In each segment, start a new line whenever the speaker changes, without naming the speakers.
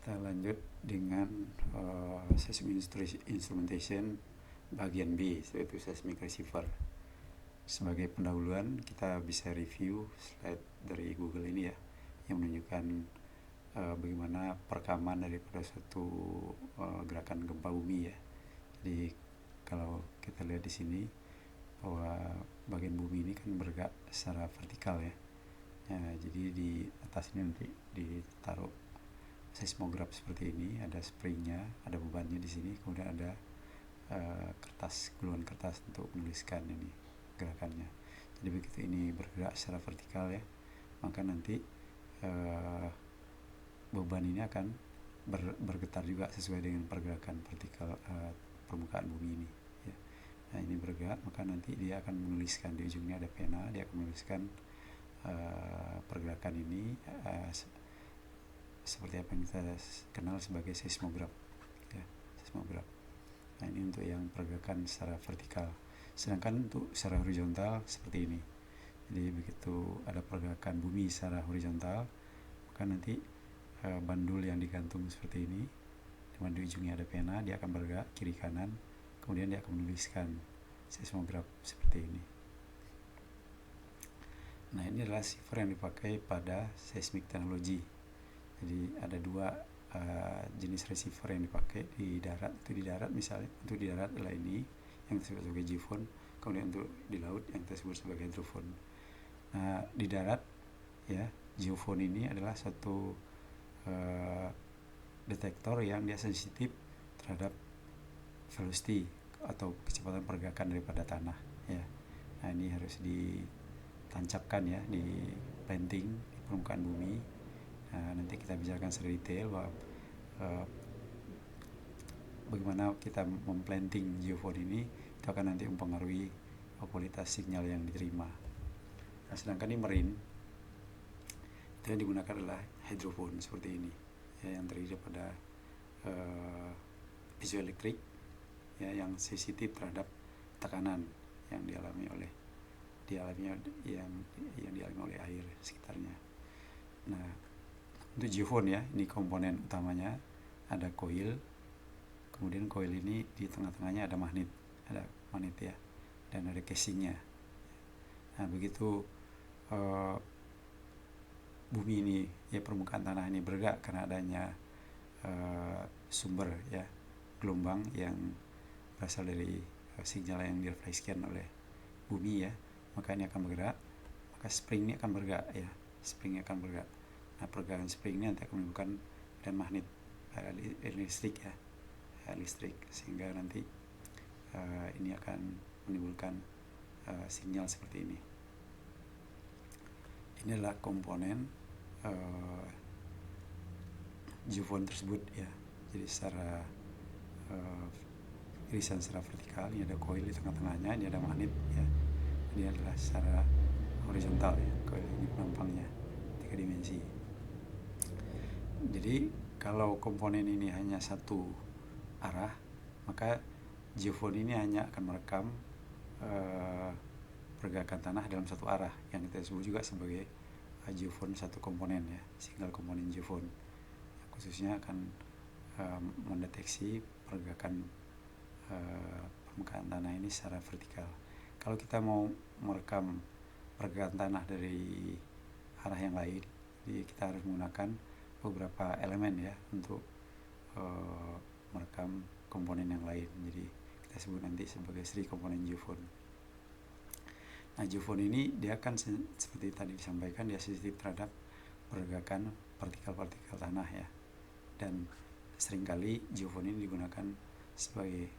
Kita lanjut dengan seismic instrumentation bagian B, yaitu seismic receiver. Sebagai pendahuluan, kita bisa review slide dari Google ini ya, yang menunjukkan bagaimana perekaman daripada suatu gerakan gempa bumi ya. Jadi kalau kita lihat di sini bahwa bagian bumi ini kan bergerak secara vertikal ya. Jadi di atas ini nanti ditaruh seismograf seperti ini, ada springnya, ada bebannya di sini, kemudian ada guluan kertas untuk menuliskan ini gerakannya. Jadi begitu ini bergerak secara vertikal ya, maka nanti beban ini akan bergetar juga sesuai dengan pergerakan vertikal permukaan bumi ini ya. Nah ini bergerak, maka nanti dia akan menuliskan, di ujungnya ada pena, dia akan menuliskan pergerakan ini seperti apa yang kita kenal sebagai seismograf ya, seismograf. Nah ini untuk yang pergerakan secara vertikal, sedangkan untuk secara horizontal seperti ini. Jadi begitu ada pergerakan bumi secara horizontal, maka nanti bandul yang digantung seperti ini, di mana di ujungnya ada pena, dia akan bergerak kiri kanan, kemudian dia akan menuliskan seismograf seperti ini. Nah ini adalah receiver yang dipakai pada seismic technology. Jadi ada dua jenis receiver yang dipakai di darat. Itu di darat misalnya, untuk di darat adalah ini yang disebut sebagai geophone, kemudian untuk di laut yang disebut sebagai hydrophone. Nah di darat ya, geophone ini adalah satu detektor yang dia sensitif terhadap velocity atau kecepatan pergerakan daripada tanah ya. Nah ini harus ditancapkan ya, di planting di permukaan bumi. Nanti kita bicarakan secara detail bahwa bagaimana kita memplanting geophone ini, itu akan nanti mempengaruhi kualitas sinyal yang diterima. Nah, sedangkan di marine itu yang digunakan adalah hydrophone seperti ini ya, yang terdiri daripada piezoelektrik ya, yang sensitif terhadap tekanan yang dialami oleh air sekitarnya. Nah untuk geophone ya, ini komponen utamanya ada coil, kemudian coil ini di tengah-tengahnya ada magnet ya, dan ada casingnya. Nah begitu bumi ini ya, permukaan tanah ini bergerak karena adanya sumber ya, gelombang yang berasal dari sinyal yang direfleksikan oleh bumi ya, maka ini akan bergerak, maka spring ini akan bergerak ya, springnya akan bergerak. Nah pergerakan spring ini nanti akan menimbulkan dan magnet listrik ya, listrik, sehingga nanti ini akan menimbulkan sinyal seperti ini. Ini adalah komponen geophone tersebut ya. Jadi secara irisan secara vertikal, ini ada coil di tengah-tengahnya, ini ada magnet ya. Ini adalah secara horizontal ya, coil ini penampangnya 3 dimensi. Jadi kalau komponen ini hanya satu arah, maka geophone ini hanya akan merekam pergerakan tanah dalam satu arah, yang kita sebut juga sebagai geophone satu komponen ya, single komponen geophone, yang khususnya akan mendeteksi pergerakan permukaan tanah ini secara vertikal. Kalau kita mau merekam pergerakan tanah dari arah yang lain, jadi kita harus menggunakan beberapa elemen ya untuk merekam komponen yang lain. Jadi kita sebut nanti sebagai seri komponen geophone. Nah geophone ini dia akan seperti tadi disampaikan, dia sensitif terhadap pergerakan partikel-partikel tanah ya, dan seringkali geophone ini digunakan sebagai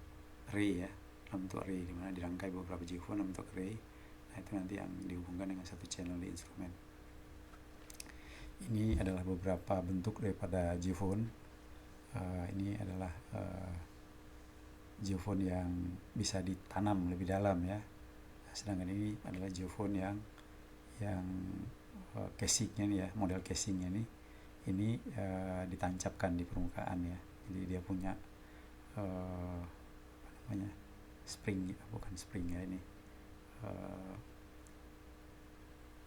array ya, dalam bentuk array, di mana dirangkai beberapa geophone dalam bentuk array. Nah itu nanti yang dihubungkan dengan satu channel di instrumen. Ini adalah beberapa bentuk daripada geophone. Ini adalah geophone yang bisa ditanam lebih dalam ya. Sedangkan ini adalah geophone yang casingnya nih ya, model casingnya ini ditancapkan di permukaan ya. Jadi dia punya spring, bukan spring ya, ini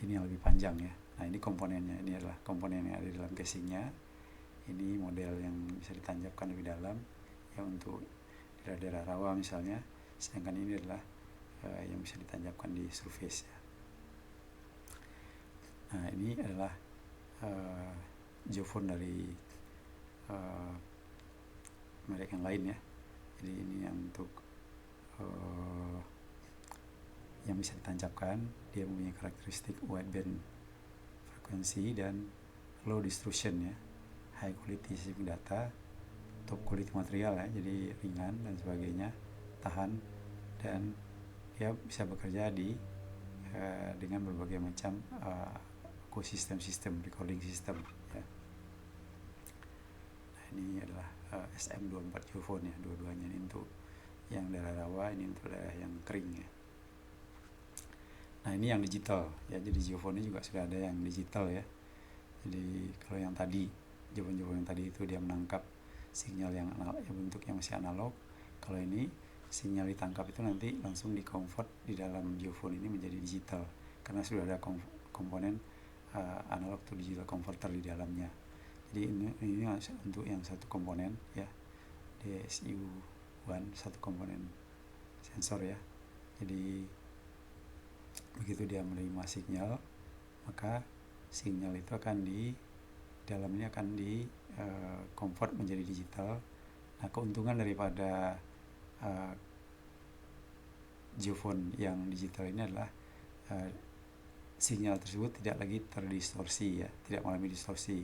yang lebih panjang ya. Nah ini komponennya, ini adalah komponen yang ada di dalam casingnya. Ini model yang bisa ditancapkan lebih dalam ya untuk daerah-daerah rawa misalnya, sedangkan ini adalah yang bisa ditancapkan di surface ya. Nah ini adalah geophone dari merek yang lain ya. Jadi ini yang untuk yang bisa ditancapkan, dia mempunyai karakteristik wideband frekuensi dan low distortion ya, high quality seismic data, top quality material ya, jadi ringan dan sebagainya, tahan, dan dia bisa bekerja di dengan berbagai macam ekosistem recording system ya. Nah, ini adalah SM24 geophone ya, dua-duanya ini untuk yang daerah rawa, ini untuk daerah yang kering ya. Nah ini yang digital ya, jadi geophone ini juga sudah ada yang digital ya. Jadi kalau yang tadi geophone yang tadi itu dia menangkap sinyal yang bentuknya masih analog. Kalau ini sinyal ditangkap itu nanti langsung di-convert di dalam geophone ini menjadi digital karena sudah ada komponen analog to digital converter di dalamnya. Jadi ini untuk yang satu komponen ya, DSU1 satu komponen sensor ya. Jadi begitu dia menerima sinyal, maka sinyal itu akan di dalamnya akan di convert menjadi digital. Nah keuntungan daripada geophone yang digital ini adalah sinyal tersebut tidak lagi terdistorsi ya, tidak mengalami distorsi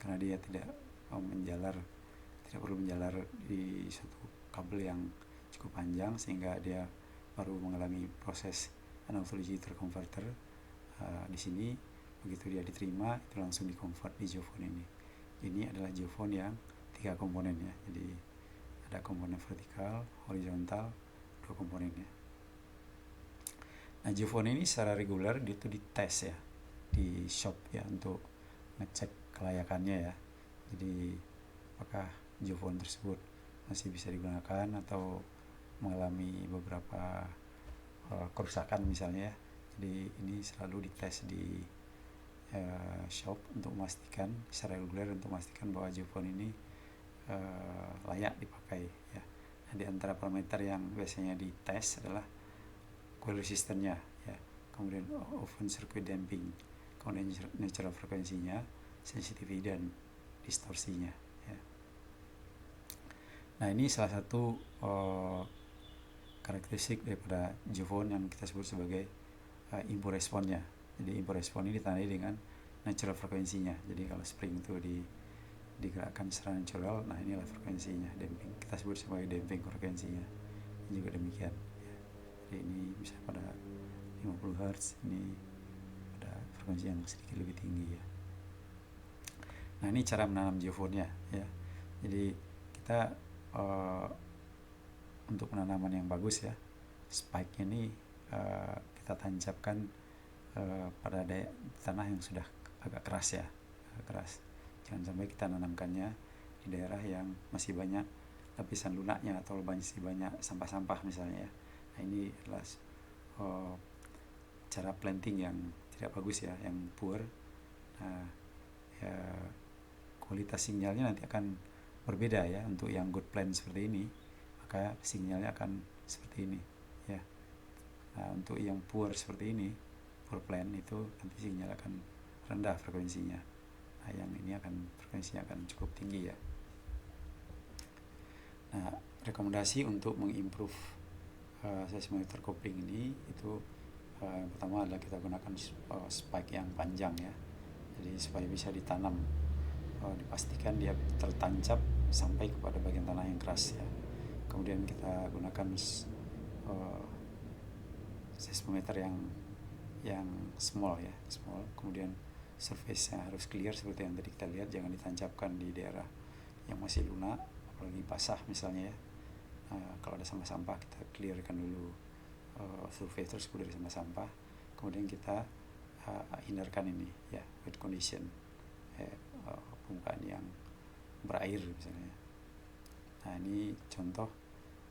karena dia tidak perlu menjalar di suatu kabel yang cukup panjang sehingga dia baru mengalami proses analog to digital converter. Di sini begitu dia diterima itu langsung di-convert di geophone ini. Ini adalah geophone yang 3 komponen ya. Jadi ada komponen vertikal, horizontal, 2 komponen ya. Nah geophone ini secara reguler dia tuh dites ya di shop ya untuk ngecek kelayakannya ya. Jadi apakah geophone tersebut masih bisa digunakan atau mengalami beberapa kerusakan misalnya ya. Jadi ini selalu dites di shop untuk memastikan secara reguler untuk memastikan bahwa geophone ini layak dipakai ya. Nah, di antara parameter yang biasanya dites adalah coil resistance-nya ya, kemudian open circuit damping, kemudian natural frekuensinya, sensitivity dan distorsinya ya. Nah ini salah satu karakteristik daripada geophone yang kita sebut sebagai input response-nya. Jadi input response ini ditandai dengan natural frekuensinya. Jadi kalau spring itu digerakkan secara natural, nah inilah frekuensinya, damping. Kita sebut sebagai damping frekuensinya. Ini juga demikian. Ya. Jadi ini bisa pada 50 Hz, ini pada frekuensi yang sedikit lebih tinggi ya. Nah ini cara menanam geophone-nya ya. Jadi kita untuk penanaman yang bagus ya, spike-nya ini kita tancapkan pada tanah yang sudah agak keras ya, keras. Jangan sampai kita nanamkannya di daerah yang masih banyak lapisan lunaknya atau masih banyak sampah-sampah misalnya ya. Nah ini adalah cara planting yang tidak bagus ya, yang poor. Nah ya, kualitas sinyalnya nanti akan berbeda ya. Untuk yang good plant seperti ini maka sinyalnya akan seperti ini ya. Nah untuk yang poor seperti ini, poor plant itu nanti sinyal akan rendah frekuensinya. Nah yang ini akan frekuensinya akan cukup tinggi ya. Nah rekomendasi untuk mengimprove seismometer coupling ini itu yang pertama adalah kita gunakan spike yang panjang ya. Jadi supaya bisa ditanam, dipastikan dia tertancap sampai kepada bagian tanah yang keras ya. Kemudian kita gunakan seismometer yang small ya, small. Kemudian surface-nya harus clear seperti yang tadi kita lihat, jangan ditancapkan di daerah yang masih lunak, apalagi basah misalnya ya. Kalau ada sampah-sampah kita clearkan dulu surface tersebut dari sampah-sampah. Kemudian kita hindarkan ini ya, wet condition, permukaan yang berair misalnya. Nah ini contoh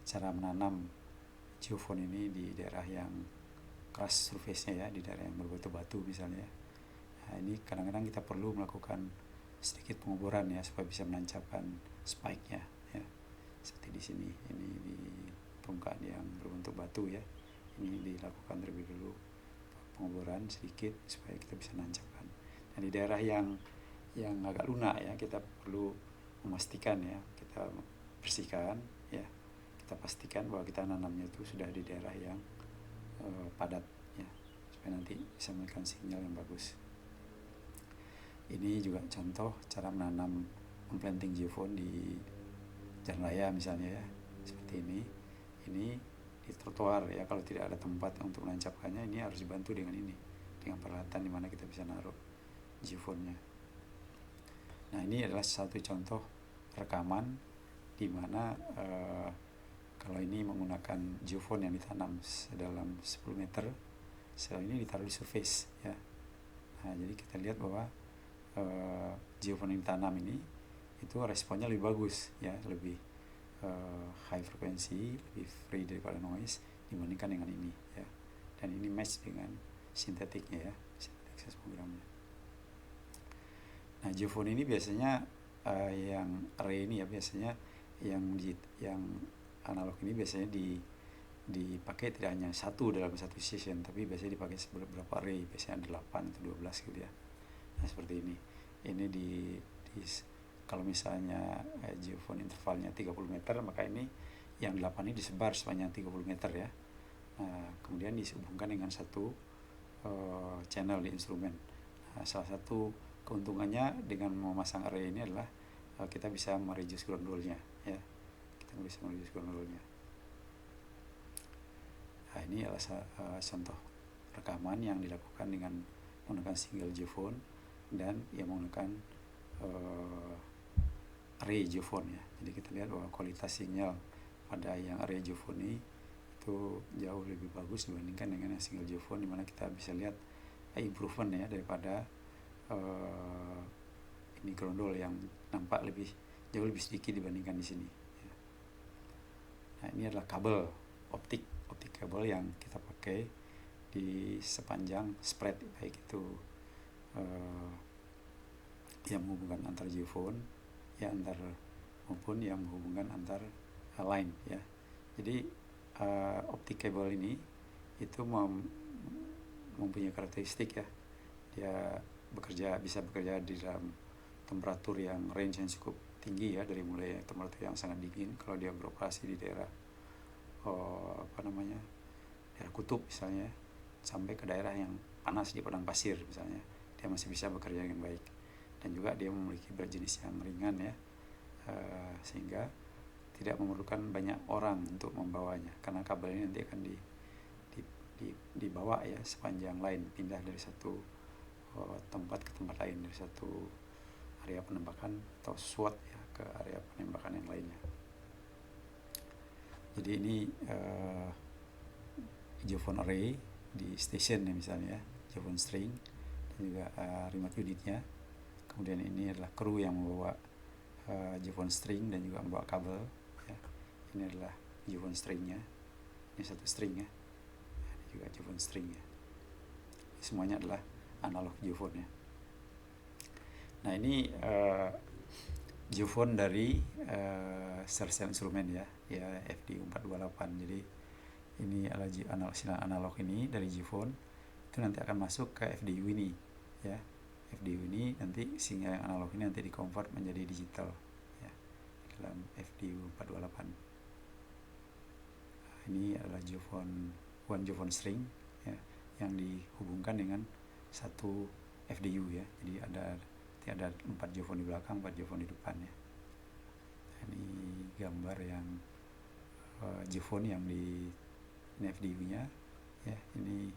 cara menanam geophone ini di daerah yang keras surface-nya ya, di daerah yang berbatu-batu misalnya. Nah ini kadang-kadang kita perlu melakukan sedikit penguburan ya, supaya bisa menancapkan spike-nya ya. Seperti di sini, ini di permukaan yang berbentuk batu ya, ini dilakukan terlebih dulu penguburan sedikit supaya kita bisa nancapkan. Dan di daerah yang agak lunak ya, kita perlu memastikan ya, kita bersihkan ya, kita pastikan bahwa kita nanamnya itu sudah di daerah yang padat ya, supaya nanti bisa memberikan sinyal yang bagus. Ini juga contoh cara menanam planting geophone di jalan raya misalnya ya, seperti ini di trotoar ya. Kalau tidak ada tempat untuk menancapkannya, ini harus dibantu dengan ini, dengan peralatan di mana kita bisa naruh geophone-nya. Nah, ini adalah satu contoh rekaman di mana kalau ini menggunakan geophone yang ditanam sedalam 10 meter, sel ini ditaruh di surface ya. Nah, jadi kita lihat bahwa geophone yang ditanam ini itu responnya lebih bagus ya, lebih high frekuensi, lebih free daripada noise dibandingkan dengan ini ya. Dan ini match dengan sintetiknya ya, sintetik seismogramnya. Nah, geophone ini biasanya yang array ini ya, biasanya yang analog ini biasanya dipakai tidak hanya satu dalam satu session, tapi biasanya dipakai beberapa array, biasanya 8 atau 12 gitu ya. Nah, seperti ini. Ini kalau misalnya geophone intervalnya 30 meter, maka ini yang 8 ini disebar sepanjang 30 meter ya. Nah, kemudian dihubungkan dengan satu channel di instrumen. Nah, salah satu keuntungannya dengan memasang array ini adalah kita bisa mereduce ground roll-nya ya. Kita bisa mereduce ground roll-nya. Nah, ini adalah contoh rekaman yang dilakukan dengan menggunakan single geophone dan yang menggunakan array geophone ya. Jadi kita lihat bahwa kualitas sinyal pada yang array geophone ini itu jauh lebih bagus dibandingkan dengan yang single geophone, di mana kita bisa lihat improvement ya daripada ini ground roll yang nampak jauh lebih sedikit dibandingkan di sini ya. Nah, ini adalah kabel optik kabel yang kita pakai di sepanjang spread, baik itu yang menghubungkan antar geophone ya, maupun yang menghubungkan antar line ya. Jadi optik kabel ini itu mempunyai karakteristik ya, dia bisa bekerja di dalam temperatur yang range yang cukup tinggi ya, dari mulai temperatur yang sangat dingin kalau dia beroperasi di daerah daerah kutub misalnya, sampai ke daerah yang panas di padang pasir misalnya, dia masih bisa bekerja dengan baik. Dan juga dia memiliki berat jenis yang ringan ya, sehingga tidak memerlukan banyak orang untuk membawanya, karena kabel ini nanti akan dibawa ya sepanjang line, pindah dari satu tempat ke tempat lain, dari satu area penembakan atau SWAT ya ke area penembakan yang lainnya. Jadi ini geophone array di station ya misalnya, geophone string, dan juga remote unitnya. Kemudian ini adalah kru yang membawa geophone string dan juga membawa kabel ya. Ini adalah geophone stringnya, ini satu string ya, ini juga geophone stringnya. Semuanya adalah analog geophone ya. Nah, ini geophone dari Sercel instrumen ya FD428. Jadi ini adalah sinyal analog ini dari geophone itu nanti akan masuk ke FDU ini ya. FDU ini nanti sinyal yang analog ini nanti dikonvert menjadi digital ya dalam FDU 428. Nah, ini adalah geophone string ya, yang dihubungkan dengan satu FDU ya. Jadi ada 4 geophone di belakang, 4 geophone di depan ya. Ini gambar yang geophone yang di FDU-nya ya. Ini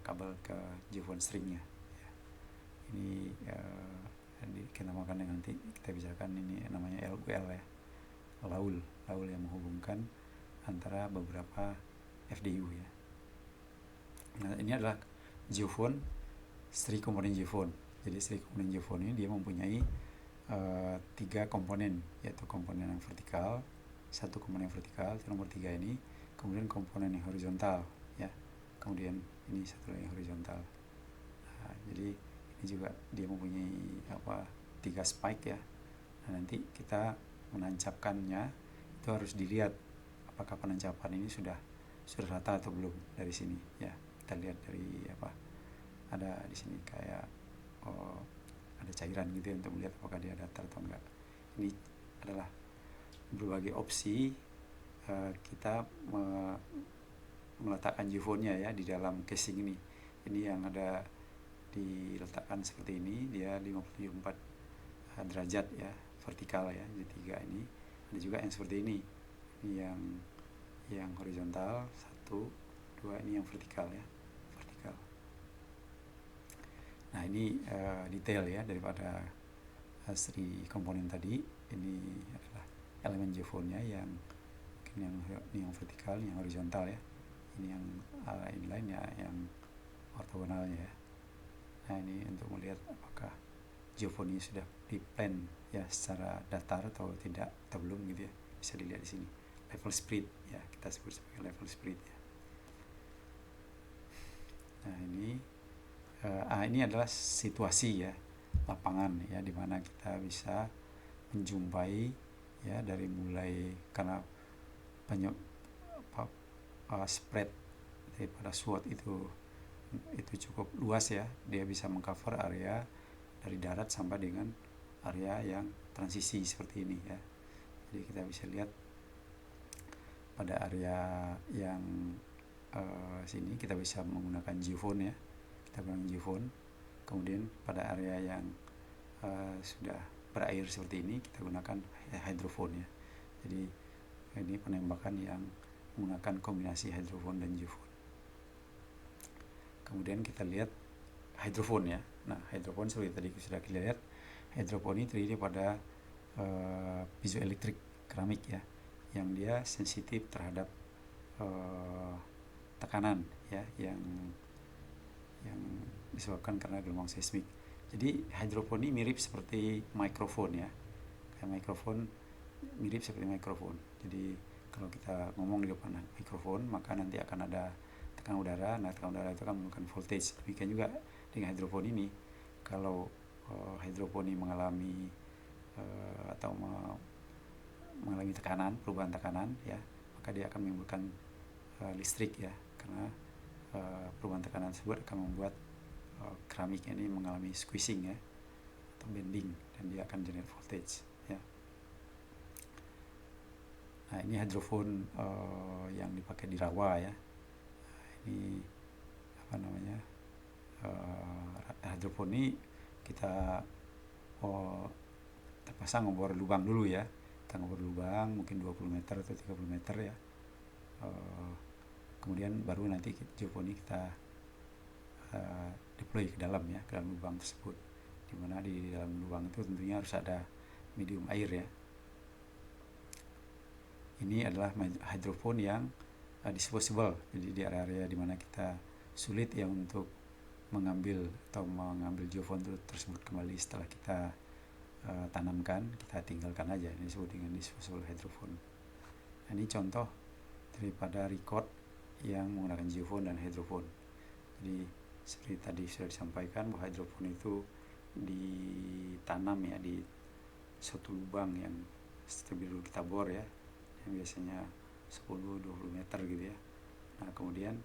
kabel ke geophone stringnya ya. Ini kita makan yang nanti kita bicarakan, ini namanya LUL ya, laul yang menghubungkan antara beberapa FDU ya. Nah, ini adalah geophone, string komponen geophone. Jadi string komponen geophone ini dia mempunyai 3 komponen, yaitu komponen yang vertikal, satu komponen yang vertikal, itu nomor 3 ini, kemudian komponen yang horizontal ya, kemudian ini satu lagi yang horizontal. Nah, jadi Ini juga dia mempunyai 3 spike ya. Nah, nanti kita menancapkannya itu harus dilihat apakah penancapan ini sudah rata atau belum dari sini ya. Kita lihat dari ada di sini kayak ada cairan gitu ya, untuk melihat apakah dia datar atau enggak. Ini adalah berbagai opsi kita meletakkan geofonnya ya di dalam casing ini. Ini yang ada diletakkan seperti ini, dia 54 derajat ya, vertikal ya, jadi 3 ini. Ada juga yang seperti ini yang horizontal 1, 2, ini yang vertikal ya, vertikal. Nah, ini detail ya daripada seri komponen tadi. Ini adalah elemen geofonnya yang ini yang vertikal, yang horizontal ya. Ini yang inline ya, yang ortogonalnya ya. Nah, ini untuk melihat apakah geofon ini sudah di plan ya secara datar atau tidak atau belum gitu ya. Bisa dilihat di sini level spread ya, kita sebut sebagai level spread ya. Nah, ini adalah situasi ya, lapangan ya, dimana kita bisa menjumpai ya dari mulai karena banyak spread daripada SWOT itu cukup luas ya. Dia bisa mengcover area dari darat sampai dengan area yang transisi seperti ini ya. Jadi kita bisa lihat pada area yang sini kita bisa menggunakan geofone ya. Kita gunakan geofone. Kemudian pada area yang sudah berair seperti ini kita gunakan hydrophone ya. Jadi ini penembakan yang menggunakan kombinasi hydrophone dan geofone. Kemudian kita lihat hydrophone ya. Nah, hydrophone seperti tadi sudah kita lihat, hydrophone ini terdiri pada piezoelektrik keramik ya, yang dia sensitif terhadap tekanan ya, yang disebabkan karena gelombang seismik. Jadi hydrophone ini mirip seperti mikrofon ya, kayak mikrofon, mirip seperti mikrofon. Jadi kalau kita ngomong di depan mikrofon, maka nanti akan ada tekanan udara. Nah, tekanan udara itu akan menggunakan voltage. Demikian juga dengan hydrophone ini. Kalau hydrophone ini mengalami atau mengalami tekanan, perubahan tekanan ya, maka dia akan menimbulkan listrik ya, karena perubahan tekanan tersebut akan membuat keramik ini mengalami squeezing ya, atau bending, dan dia akan generate voltage ya. Nah, ini hydrophone yang dipakai di rawa ya. Ini hydrophone ini kita terpasang ngebor lubang dulu ya. Kita ngebor lubang mungkin 20 meter atau 30 meter ya. Kemudian baru nanti geofone ini kita deploy ke dalam ya, ke dalam lubang tersebut. Dimana di dalam lubang itu tentunya harus ada medium air ya. Ini adalah hydrophone yang disposable. Jadi di area-area dimana kita sulit ya untuk mengambil geofone tersebut kembali setelah kita tanamkan, kita tinggalkan aja. Ini disebut dengan disposable hydrophone. Nah, ini contoh daripada record yang menggunakan geofone dan hydrophone. Jadi seperti tadi sudah disampaikan bahwa hydrophone itu ditanam ya di suatu lubang yang seperti dulu kita bor ya, yang biasanya 10-20 meter gitu ya. Nah, kemudian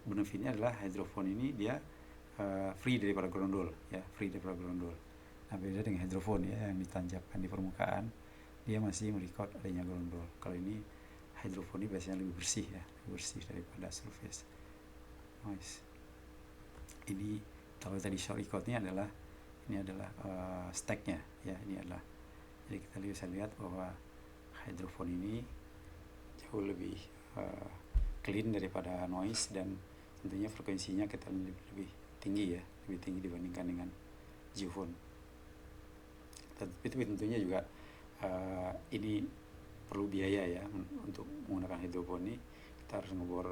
benefitnya adalah hydrophone ini dia free daripada gerondol ya, free daripada gerondol. Nah, beda dengan hydrophone ya yang ditancapkan di permukaan, dia masih merecord adanya gerondol. Kalau ini hydrophone ini biasanya lebih bersih ya, lebih bersih daripada surface noise. Ini kalau tadi short recordnya adalah stacknya ya, ini adalah, jadi kita bisa lihat bahwa hydrophone ini jauh lebih clean daripada noise, dan tentunya frekuensinya kita lebih tinggi ya, lebih tinggi dibandingkan dengan geofone. Tapi tentunya juga ini perlu biaya ya untuk menggunakan hydrophone ini. Kita harus ngebor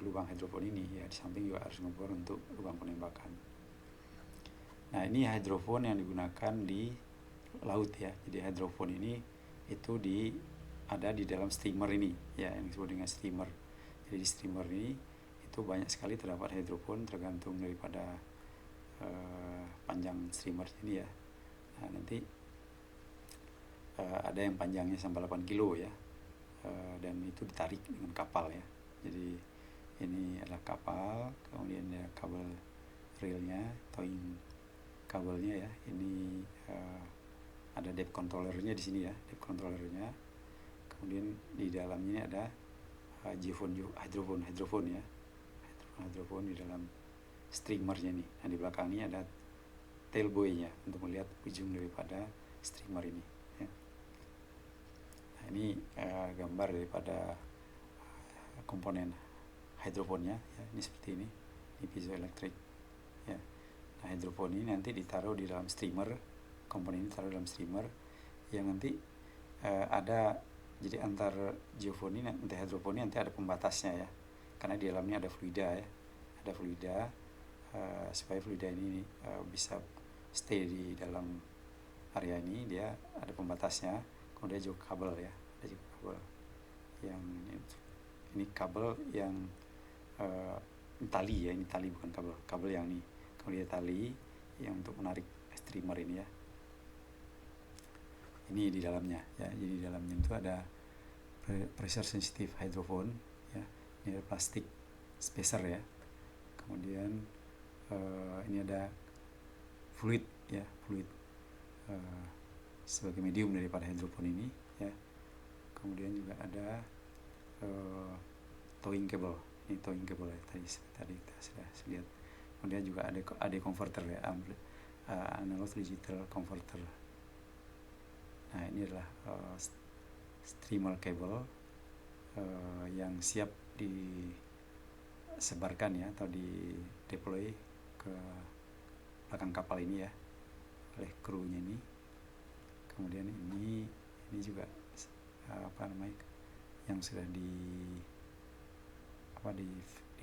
lubang hydrophone ini ya, di samping juga harus ngebor untuk lubang penembakan. Nah, ini hydrophone yang digunakan di laut ya. Jadi hydrophone ini itu ada di dalam steamer ini ya, yang disebut dengan steamer. Jadi di steamer ini itu banyak sekali terdapat hydrophone tergantung daripada panjang streamer ini ya. Nah, nanti ada yang panjangnya sampai 8 kilo ya, dan itu ditarik dengan kapal ya. Jadi ini adalah kapal, kemudian ada kabel reelnya, towing kabelnya ya. Ini ada depth controllernya di sini ya, depth controllernya. Kemudian di dalamnya ini ada hydrophone ya, hydrophone di dalam streamernya nih. Nah, di belakang ini ada tailbuoy-nya untuk melihat ujung daripada streamer ini ya. Nah, ini gambar daripada komponen hydrophone-nya ya, ini seperti ini piezoelectric ya. Nah, hydrophone ini nanti ditaruh di dalam streamer, komponen ini ditaruh dalam streamer yang nanti ada, jadi antar geofone ini, nanti hydrophone ini nanti ada pembatasnya ya, karena di dalamnya ada fluida ya, ada fluida, supaya fluida ini bisa stay di dalam area ini, dia ada pembatasnya. Kemudian juga kabel ya, ada juga kabel yang ini kabel yang tali ya, ini tali bukan kabel yang ini, kemudian tali yang untuk menarik streamer ini ya. Ini di dalamnya ya, jadi di dalamnya itu ada pressure sensitive hydrophone ya, ini ada plastik spacer ya. Kemudian ini ada fluid ya, fluid sebagai medium daripada hydrophone ini ya. Kemudian juga ada towing cable, ini towing cable ya, tadi kita sudah lihat. Kemudian juga ada converter ya, analog digital converter. Nah, ini adalah streamer cable yang siap disebarkan ya, atau di deploy ke belakang kapal ini ya oleh krunya ini. Kemudian ini juga yang sudah di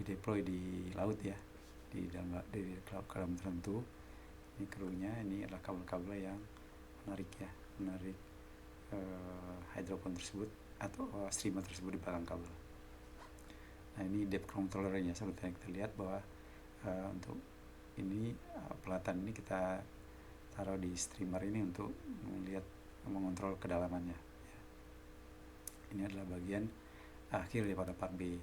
deploy di laut ya, di dalam tertentu. Ini krunya, ini adalah kabel-kabel yang menarik hydrophone tersebut atau streamer tersebut di belakang kabel. Nah, ini depth controllernya, seperti yang kita lihat bahwa untuk ini pelatan ini kita taruh di streamer ini untuk mengontrol kedalamannya ya. Ini adalah bagian akhir daripada part B.